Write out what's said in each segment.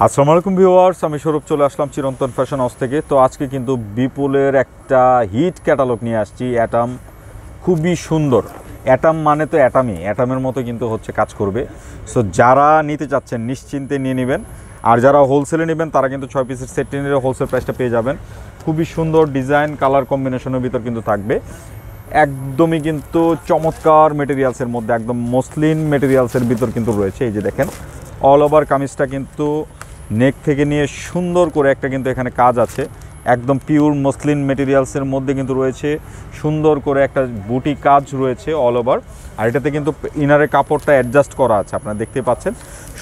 আসসালামু আলাইকুম ভিউয়ার্স, আমি সৌরভ চলে আসলাম চিরন্তন ফ্যাশন হাউস থেকে। তো আজকে কিন্তু বিপুলের একটা হিট ক্যাটালগ নিয়ে আসছি। অ্যাটাম খুবই সুন্দর। অ্যাটাম মানে তো অ্যাটামের মতো কিন্তু হচ্ছে কাজ করবে। সো যারা নিতে চাচ্ছেন নিশ্চিন্তে নিয়ে নেবেন, আর যারা হোলসেলে নেবেন তারা কিন্তু 6 পিসের সেট নিলে হোলসেল প্রাইসটা পেয়ে যাবেন। খুবই সুন্দর ডিজাইন কালার কম্বিনেশনের ভিতর কিন্তু থাকবে। একদমই কিন্তু চমৎকার মেটেরিয়ালসের মধ্যে, একদম মসলিন মেটেরিয়ালসের ভিতর কিন্তু রয়েছে। এই যে দেখেন, অল ওভার কামিজটা কিন্তু নেক থেকে নিয়ে সুন্দর করে একটা কিন্তু এখানে কাজ আছে। একদম পিওর মসলিন মেটেরিয়ালসের মধ্যে কিন্তু রয়েছে সুন্দর করে একটা বুটি কাজ রয়েছে অল ওভার। আর এটাতে কিন্তু ইনারের কাপড়টা অ্যাডজাস্ট করা আছে, আপনারা দেখতে পাচ্ছেন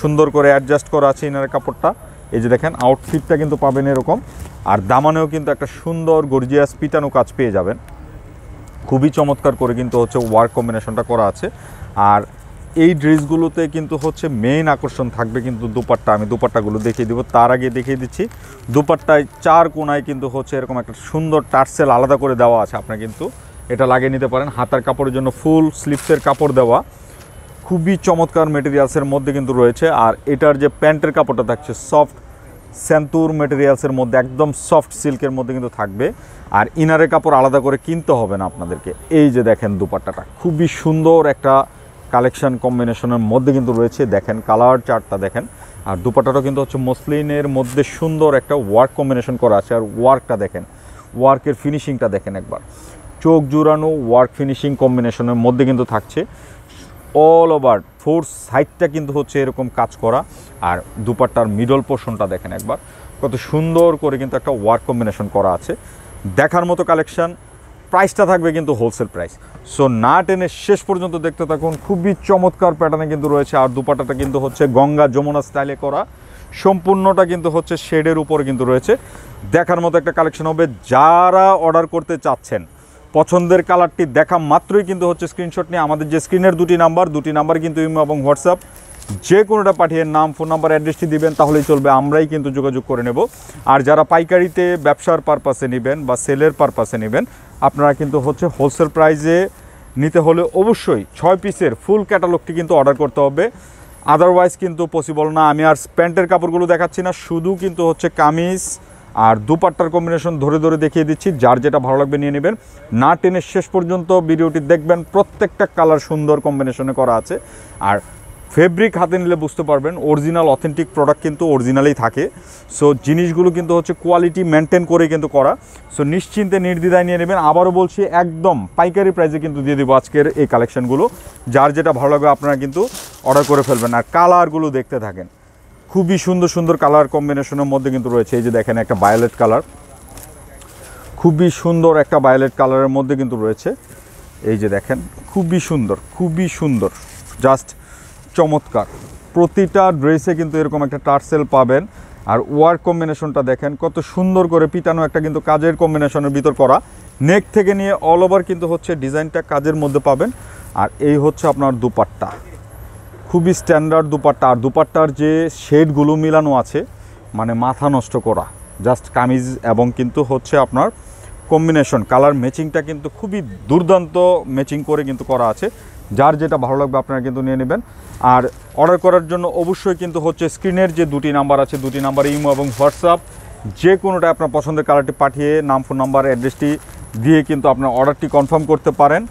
সুন্দর করে অ্যাডজাস্ট করা আছে ইনারের কাপড়টা। এই যে দেখেন, আউটফিটটা কিন্তু পাবেন এরকম। আর দামানেও কিন্তু একটা সুন্দর গর্জিয়াস পিটানো কাজ পেয়ে যাবেন। খুবই চমৎকার করে কিন্তু হচ্ছে ওয়ার্ক কম্বিনেশনটা করা আছে। আর এই ড্রেসগুলোতে কিন্তু হচ্ছে মেইন আকর্ষণ থাকবে কিন্তু দুপাট্টা। আমি দুপাট্টাগুলো দেখিয়ে দিব, তার আগে দেখিয়ে দিচ্ছি দুপাট্টায় 4 কোণায় কিন্তু হচ্ছে এরকম একটা সুন্দর টার্সেল আলাদা করে দেওয়া আছে। আপনারা কিন্তু এটা লাগিয়ে নিতে পারেন। হাতার কাপড়ের জন্য ফুল স্লিভসের কাপড় দেওয়া, খুবই চমৎকার মেটেরিয়ালসের মধ্যে কিন্তু রয়েছে। আর এটার যে প্যান্টের কাপড়টা থাকছে সফট স্যান্তুর মেটেরিয়ালসের মধ্যে, একদম সফট সিল্কের মধ্যে কিন্তু থাকবে। আর ইনারের কাপড় আলাদা করে কিনতে হবে না আপনাদেরকে। এই যে দেখেন দুপাট্টাটা খুবই সুন্দর একটা কালেকশন কম্বিনেশনের মধ্যে কিন্তু রয়েছে। দেখেন কালার চার্টটা দেখেন। আর দুপাট্টাটা কিন্তু হচ্ছে মসলিনের মধ্যে সুন্দর একটা ওয়ার্ক কম্বিনেশন করা আছে। আর ওয়ার্কটা দেখেন, ওয়ার্কের ফিনিশিংটা দেখেন একবার, চোখ জুড়ানো ওয়ার্ক ফিনিশিং কম্বিনেশনের মধ্যে কিন্তু থাকছে। অল ওভার 4 সাইডটা কিন্তু হচ্ছে এরকম কাজ করা। আর দুপাট্টার মিডল পোর্শনটা দেখেন একবার, কত সুন্দর করে কিন্তু একটা ওয়ার্ক কম্বিনেশন করা আছে। দেখার মতো কালেকশন। প্রাইসটা থাকবে কিন্তু হোলসেল প্রাইস। সো না টেনে শেষ পর্যন্ত দেখতে থাকুন। খুবই চমৎকার প্যাটার্নে কিন্তু রয়েছে। আর দুপাট্টাটা কিন্তু হচ্ছে গঙ্গা যমুনা স্টাইলে করা, সম্পূর্ণটা কিন্তু হচ্ছে শেডের উপরে কিন্তু রয়েছে। দেখার মতো একটা কালেকশন হবে। যারা অর্ডার করতে চাচ্ছেন পছন্দের কালারটি দেখা মাত্রই কিন্তু হচ্ছে স্ক্রিনশট নিয়ে আমাদের যে স্ক্রিনের দুটি নাম্বার কিন্তু ইমো এবং হোয়াটসঅ্যাপ যে কোনোটা পাঠিয়ে নাম, ফোন নাম্বার, অ্যাড্রেসটি দিবেন, তাহলেই চলবে। আমরাই কিন্তু যোগাযোগ করে নেব। আর যারা পাইকারিতে ব্যবসার পারপাসে নেবেন বা সেলের পারপাসে নেবেন, আপনারা কিন্তু হচ্ছে হোলসেল প্রাইসে নিতে হলে অবশ্যই 6 পিসের ফুল ক্যাটালগটি কিন্তু অর্ডার করতে হবে, আদারওয়াইজ কিন্তু পসিবল না। আমি আর প্যান্টের কাপড়গুলো দেখাচ্ছি না, শুধু কিন্তু হচ্ছে কামিজ আর দুপাট্টার কম্বিনেশন ধরে ধরে দেখিয়ে দিচ্ছি। যার যেটা ভালো লাগবে নিয়ে নেবেন। না টেনে শেষ পর্যন্ত ভিডিওটি দেখবেন। প্রত্যেকটা কালার সুন্দর কম্বিনেশনে করা আছে। আর ফেব্রিক হাতে নিলে বুঝতে পারবেন অরিজিনাল অথেন্টিক প্রোডাক্ট কিন্তু অরিজিনালেই থাকে। সো জিনিসগুলো কিন্তু হচ্ছে কোয়ালিটি মেনটেন করে কিন্তু করা। সো নিশ্চিন্তে নির্দ্বিধায় নিয়ে নেবেন। আবারও বলছি, একদম পাইকারি প্রাইসে কিন্তু দিয়ে দেবো আজকের এই কালেকশনগুলো। যার যেটা ভালো লাগবে আপনারা কিন্তু অর্ডার করে ফেলবেন। আর কালারগুলো দেখতে থাকেন, খুবই সুন্দর সুন্দর কালার কম্বিনেশনের মধ্যে কিন্তু রয়েছে। এই যে দেখেন একটা ভায়োলেট কালার, খুবই সুন্দর একটা ভায়োলেট কালারের মধ্যে কিন্তু রয়েছে। এই যে দেখেন, খুবই সুন্দর, জাস্ট চমৎকার। প্রতিটা ড্রেসে কিন্তু এরকম একটা টার্সেল পাবেন। আর ওয়ার্ক কম্বিনেশনটা দেখেন, কত সুন্দর করে পিটানো একটা কিন্তু কাজের কম্বিনেশনের ভিতর করা। নেক থেকে নিয়ে অল ওভার কিন্তু হচ্ছে ডিজাইনটা কাজের মধ্যে পাবেন। আর এই হচ্ছে আপনার দুপাট্টা, খুবই স্ট্যান্ডার্ড দুপাট্টা। আর দুপাট্টার যে শেডগুলো মিলানো আছে, মানে মাথা নষ্ট করা। জাস্ট কামিজ এবং কিন্তু হচ্ছে আপনার কম্বিনেশন কালার ম্যাচিংটা কিন্তু খুবই দুর্দান্ত ম্যাচিং করে কিন্তু করা আছে। যার যেটা ভালো লাগবে আপনারা কিন্তু নিয়ে নেবেন। আর অর্ডার করার জন্য অবশ্যই কিন্তু হচ্ছে স্ক্রিনের যে দুটি নাম্বার আছে, দুটি নাম্বারে ইমো এবং হোয়াটসঅ্যাপ যে কোনোটা আপনার পছন্দের কালারটি পাঠিয়ে নাম, ফোন নাম্বার, অ্যাড্রেসটি দিয়ে কিন্তু আপনার অর্ডারটি কনফার্ম করতে পারেন।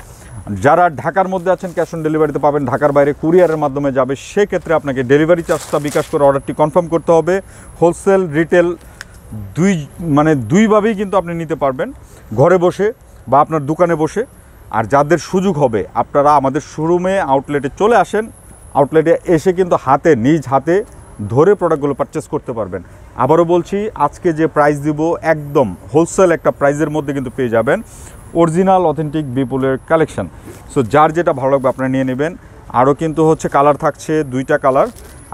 যারা ঢাকার মধ্যে আছেন ক্যাশ অন ডেলিভারিতে পাবেন। ঢাকার বাইরে কুরিয়ারের মাধ্যমে যাবে, সেক্ষেত্রে আপনাকে ডেলিভারি চার্জটা বিকাশ করে অর্ডারটি কনফার্ম করতে হবে। হোলসেল রিটেল দুইভাবেই কিন্তু আপনি নিতে পারবেন, ঘরে বসে বা আপনার দোকানে বসে। আর যাদের সুযোগ হবে আপনারা আমাদের শোরুমে আউটলেটে চলে আসেন। আউটলেটে এসে কিন্তু নিজ হাতে ধরে প্রোডাক্টগুলো পারচেস করতে পারবেন। আবারও বলছি, আজকে যে প্রাইস দিব একদম হোলসেল একটা প্রাইসের মধ্যে কিন্তু পেয়ে যাবেন অরিজিনাল অথেন্টিক বিপুলের কালেকশন। সো যার যেটা ভালো লাগবে আপনারা নিয়ে নেবেন। আরও কিন্তু হচ্ছে কালার থাকছে 2টা কালার।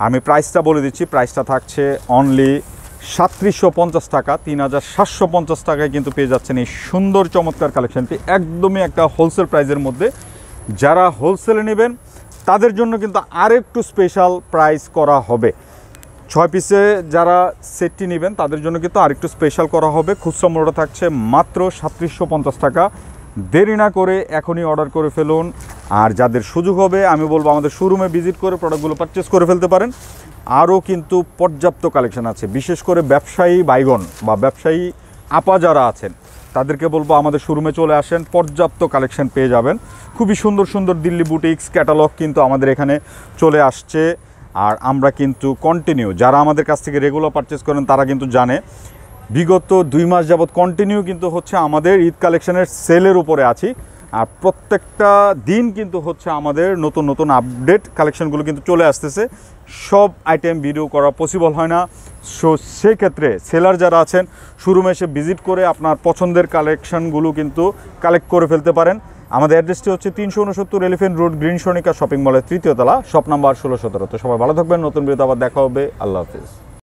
আমি প্রাইসটা বলে দিচ্ছি, প্রাইসটা থাকছে অনলি 3750 টাকা। 3750 টাকায় কিন্তু পেয়ে যাচ্ছেন এই সুন্দর চমৎকার কালেকশনটি, একদমই একটা হোলসেল প্রাইসের মধ্যে। যারা হোলসেলে নেবেন তাদের জন্য কিন্তু আরেকটু স্পেশাল প্রাইস করা হবে। 6 পিসে যারা সেটটি নেবেন তাদের জন্য কিন্তু আরেকটু স্পেশাল করা হবে। খুচরা মূল্যটা থাকছে মাত্র 3750 টাকা। দেরি না করে এখনই অর্ডার করে ফেলুন। আর যাদের সুযোগ হবে আমি বলবো আমাদের শোরুমে ভিজিট করে প্রোডাক্টগুলো পারচেস করে ফেলতে পারেন। আরও কিন্তু পর্যাপ্ত কালেকশন আছে। বিশেষ করে ব্যবসায়ী বাইগণ বা ব্যবসায়ী আপা যারা আছেন তাদেরকে বলবো আমাদের শোরুমে চলে আসেন, পর্যাপ্ত কালেকশন পেয়ে যাবেন। খুবই সুন্দর সুন্দর দিল্লি বুটিক্স ক্যাটালগ কিন্তু আমাদের এখানে চলে আসছে। আর আমরা কিন্তু কন্টিনিউ, যারা আমাদের কাছ থেকে রেগুলার পারচেস করেন তারা কিন্তু জানে, বিগত 2 মাস যাবৎ কন্টিনিউ কিন্তু হচ্ছে আমাদের ঈদ কালেকশনের সেলের উপরে আছি। আর প্রত্যেকটা দিন কিন্তু হচ্ছে আমাদের নতুন নতুন আপডেট কালেকশনগুলো কিন্তু চলে আসতেছে। সব আইটেম ভিডিও করা পসিবল হয় না। সো সেক্ষেত্রে সেলার যারা আছেন শোরুমে এসে ভিজিট করে আপনার পছন্দের কালেকশনগুলো কিন্তু কালেক্ট করে ফেলতে পারেন। আমাদের অ্যাড্রেসটি হচ্ছে 369 elephant road, green Sonica shopping মলের 3য় তলা, শপ নাম্বার 16-17। তো সবাই ভালো থাকবেন, নতুন ভিডিওতে আবার দেখা হবে। আল্লাহ হাফিজ।